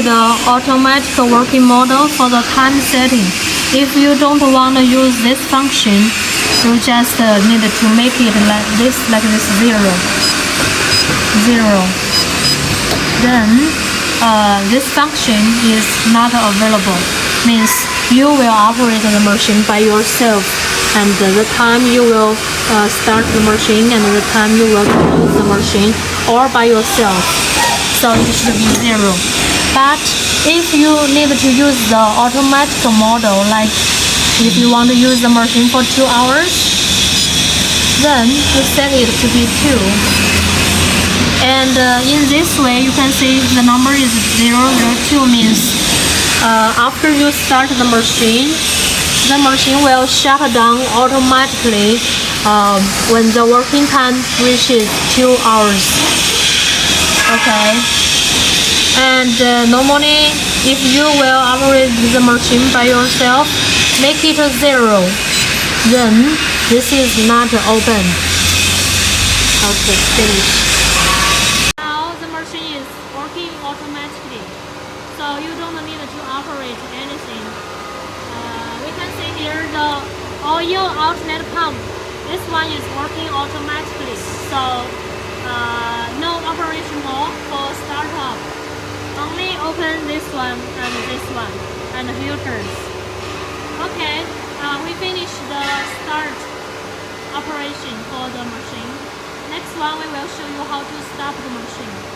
the automatic working model for the time setting. If you don't want to use this function, you just need to make it like this 0. Then this function is not available. Means you will operate the machine by yourself, and the time you will start the machine and the time you will close the machine, or by yourself. So it should be 0. But if you need to use the automatic model, like if you want to use the machine for 2 hours, then you set it to be 2. And in this way, you can see the number is 002 means after you start the machine will shut down automatically when the working time reaches 2 hours. Okay. And normally, if you will operate the machine by yourself, make it 0. Then this is not open. Okay, finish. Now the machine is working automatically, so you don't need to operate anything. We can see here the oil outlet pump. This one is working automatically, so no operation mode for startup. Only open this one and filters. Okay, we finished the start operation for the machine. Next one, we will show you how to stop the machine.